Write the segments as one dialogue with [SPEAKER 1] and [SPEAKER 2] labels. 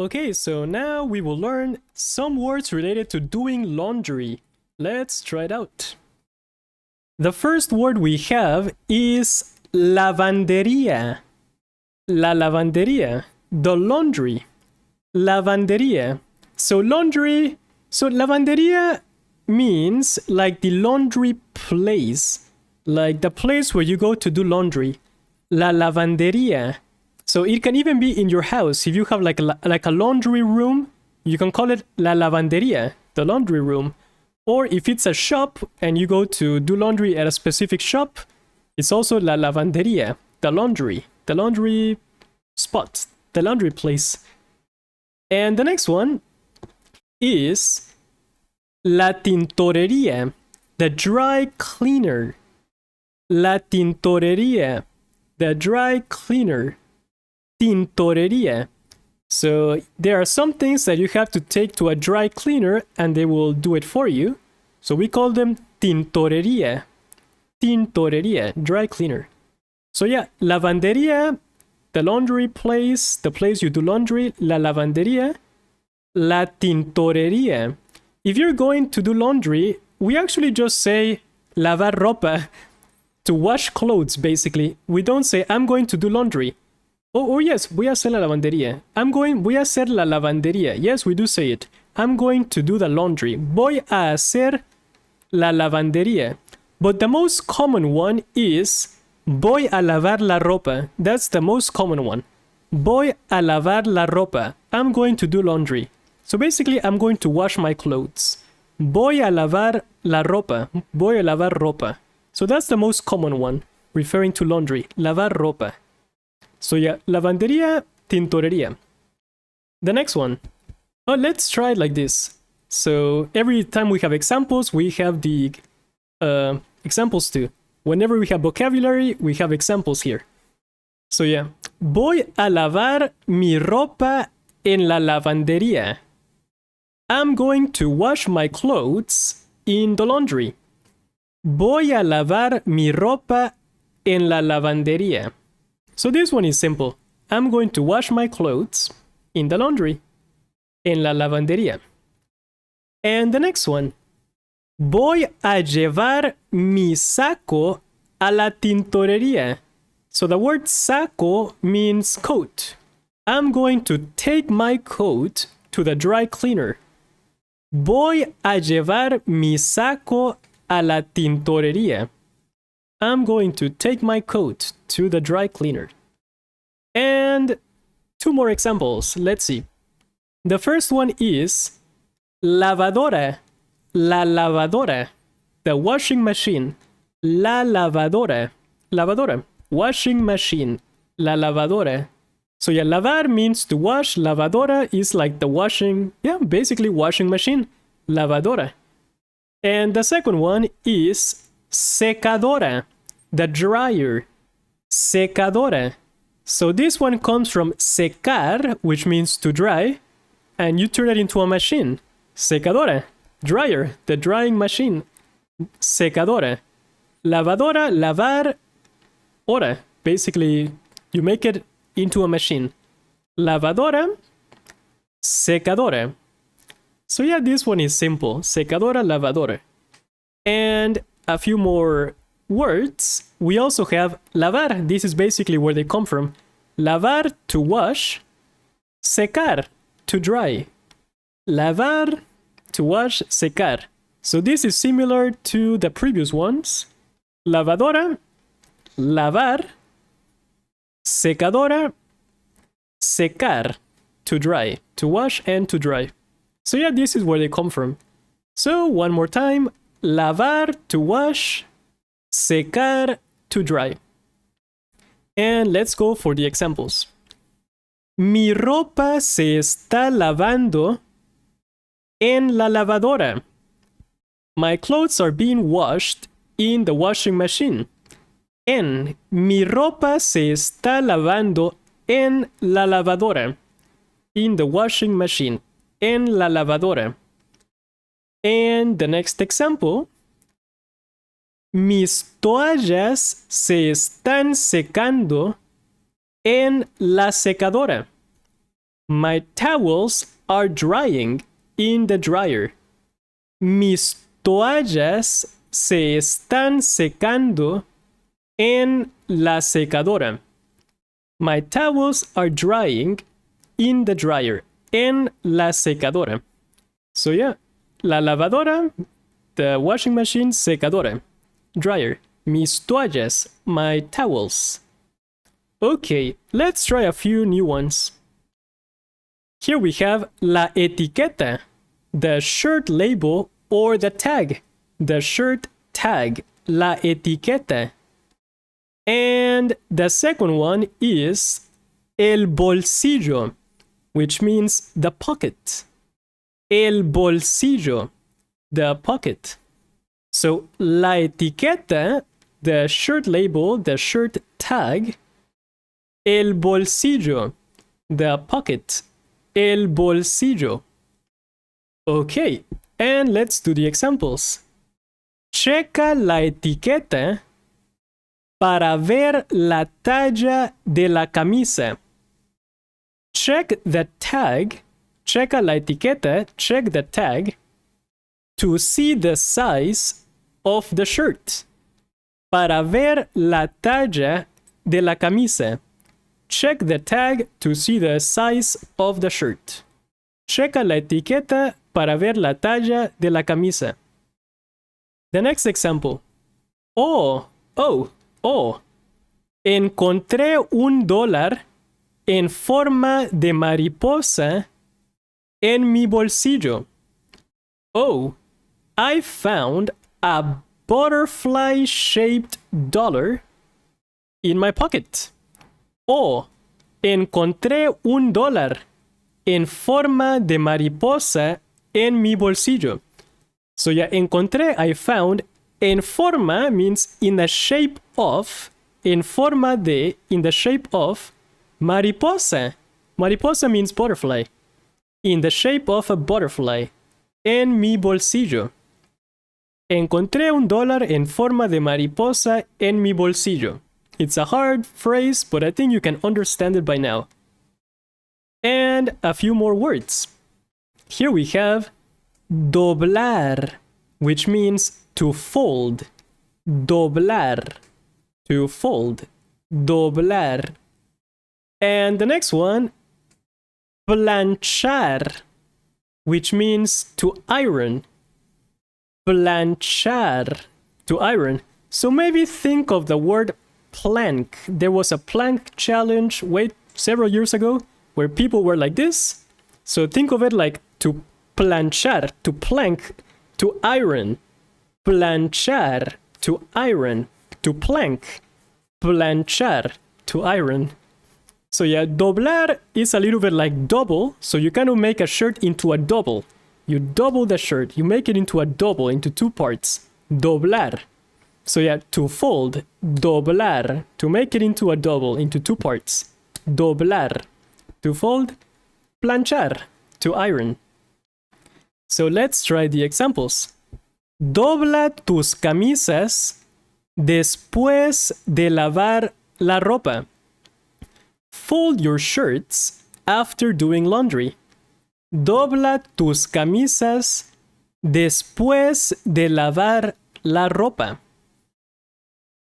[SPEAKER 1] Okay, so now we will learn some words related to doing laundry. Let's try it out. The first word we have is lavandería. La lavandería, the laundry. Lavandería. So laundry, so lavandería means like the laundry place, like the place where you go to do laundry. La lavandería. So it can even be in your house. If you have like a laundry room, you can call it la lavandería, the laundry room. Or if it's a shop and you go to do laundry at a specific shop, it's also la lavandería, the laundry spot, the laundry place. And the next one is la tintorería, the dry cleaner. La tintorería, the dry cleaner. Tintorería. So there are some things that you have to take to a dry cleaner and they will do it for you. So we call them tintorería. Tintorería, dry cleaner. So yeah, lavandería, the laundry place, the place you do laundry, la lavandería. La tintorería. If you're going to do laundry, we actually just say lavar ropa, to wash clothes basically. We don't say I'm going to do laundry. Oh yes, voy a hacer la lavandería. Voy a hacer la lavandería. Yes, we do say it. I'm going to do the laundry. Voy a hacer la lavandería. But the most common one is voy a lavar la ropa. That's the most common one. Voy a lavar la ropa. I'm going to do laundry. So basically, I'm going to wash my clothes. Voy a lavar la ropa. Voy a lavar ropa. So that's the most common one, referring to laundry. Lavar ropa. So yeah, lavandería, tintorería. The next one. Oh, let's try it like this. So every time we have examples, we have the examples too. Whenever we have vocabulary, we have examples here. So yeah, voy a lavar mi ropa en la lavandería. I'm going to wash my clothes in the laundry. Voy a lavar mi ropa en la lavandería. So this one is simple. I'm going to wash my clothes in the laundry, en la lavandería. And the next one. Voy a llevar mi saco a la tintorería. So the word saco means coat. I'm going to take my coat to the dry cleaner. Voy a llevar mi saco a la tintorería. I'm going to take my coat to the dry cleaner. And two more examples. Let's see. The first one is lavadora. La lavadora. The washing machine. La lavadora. Lavadora. Washing machine. La lavadora. So yeah, lavar means to wash. Lavadora is like the washing, basically washing machine. Lavadora. And the second one is secadora, the dryer. Secadora. So this one comes from secar, which means to dry, and you turn it into a machine. Secadora, dryer, the drying machine. Secadora. Lavadora, lavar, hora. Basically, you make it into a machine. Lavadora, secadora. So yeah, this one is simple. Secadora, lavadora. And a few more words. We also have lavar. This is basically where they come from. Lavar, to wash. Secar, to dry. Lavar, to wash, secar. So this is similar to the previous ones. Lavadora, lavar. Secadora, secar, to dry. To wash and to dry. So yeah, this is where they come from. So one more time. Lavar, to wash. Secar, to dry. And let's go for the examples. Mi ropa se está lavando en la lavadora. My clothes are being washed in the washing machine. Mi ropa se está lavando en la lavadora. In the washing machine. En la lavadora. And the next example. Mis toallas se están secando en la secadora. My towels are drying in the dryer. Mis toallas se están secando en la secadora. My towels are drying in the dryer. En la secadora. So yeah, la lavadora, the washing machine, secadora, dryer. Mis toallas, my towels. Okay, let's try a few new ones. Here we have la etiqueta, the shirt label or the tag. The shirt tag, la etiqueta. And the second one is el bolsillo, which means the pocket. El bolsillo, the pocket. So la etiqueta, the shirt label, the shirt tag. El bolsillo, the pocket. El bolsillo. Okay, and let's do the examples. Checa la etiqueta para ver la talla de la camisa. Check the tag. Checa la etiqueta, check the tag to see the size of the shirt. Para ver la talla de la camisa. Check the tag to see the size of the shirt. Checa la etiqueta para ver la talla de la camisa. The next example. Oh. Encontré $1 en forma de mariposa en mi bolsillo. Oh, I found a butterfly-shaped dollar in my pocket. Oh, encontré $1 en forma de mariposa en mi bolsillo. So yeah, encontré, I found. En forma means in the shape of. En forma de, in the shape of. Mariposa. Mariposa means butterfly. In the shape of a butterfly. En mi bolsillo. Encontré $1 en forma de mariposa en mi bolsillo. It's a hard phrase, but I think you can understand it by now. And a few more words. Here we have doblar, which means to fold. Doblar. To fold. Doblar. And the next one, planchar, which means to iron. Planchar. To iron. So maybe think of the word plank. There was a plank challenge several years ago where people were like this. So think of it like to planchar, to plank, to iron. Planchar, to iron, to plank. Planchar, to iron. So yeah, doblar is a little bit like double. So you kind of make a shirt into a double. You double the shirt. You make it into a double, into two parts. Doblar. So yeah, to fold. Doblar. To make it into a double, into two parts. Doblar. To fold. Planchar. To iron. So let's try the examples. Dobla tus camisas después de lavar la ropa. Fold your shirts after doing laundry. Dobla tus camisas después de lavar la ropa.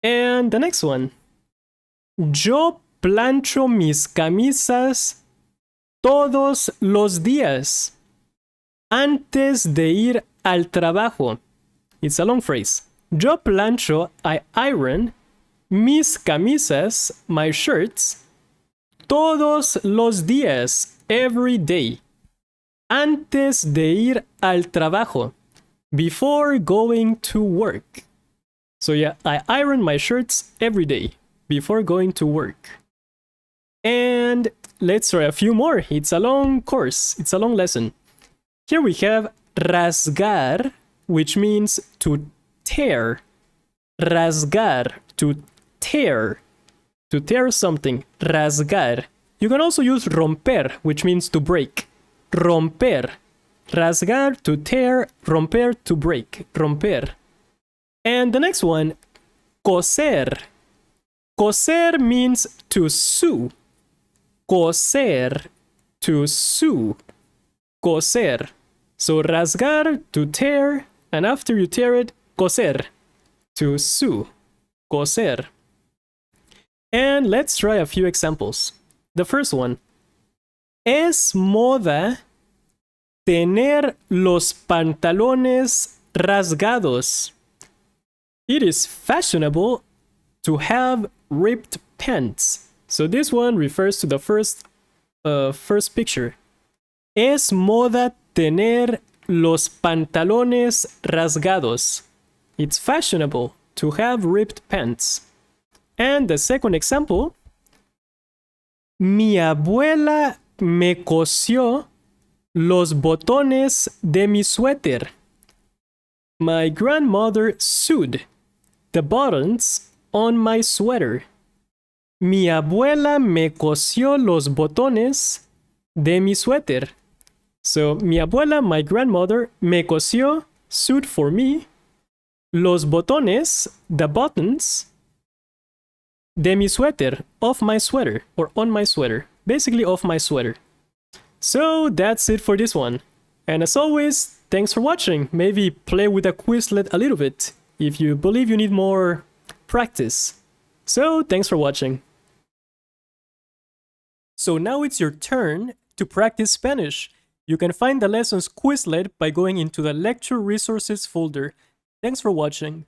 [SPEAKER 1] And the next one. Yo plancho mis camisas todos los días antes de ir al trabajo. It's a long phrase. Yo plancho, I iron, mis camisas, my shirts, todos los días, every day, antes de ir al trabajo, before going to work. So yeah, I iron my shirts every day, before going to work. And let's try a few more. It's a long course, it's a long lesson. Here we have rasgar, which means to tear. Rasgar, to tear. To tear something. Rasgar. You can also use romper, which means to break. Romper. Rasgar, to tear. Romper, to break. Romper. And the next one, coser. Coser means to sew. Coser, to sew, coser. So rasgar, to tear, and after you tear it, coser, to sew, coser. And let's try a few examples. The first one. Es moda tener los pantalones rasgados. It is fashionable to have ripped pants. So this one refers to the first picture. Es moda tener los pantalones rasgados. It's fashionable to have ripped pants. And the second example, mi abuela me cosió los botones de mi suéter. My grandmother sewed the buttons on my sweater. Mi abuela me cosió los botones de mi suéter. So, mi abuela, my grandmother, me cosió, sewed for me, los botones, the buttons, de mi suéter, of my sweater, or on my sweater, basically of my sweater. So, that's it for this one. And as always, thanks for watching. Maybe play with a Quizlet a little bit, if you believe you need more practice. So, thanks for watching. So now it's your turn to practice Spanish. You can find the lessons Quizlet by going into the Lecture Resources folder. Thanks for watching.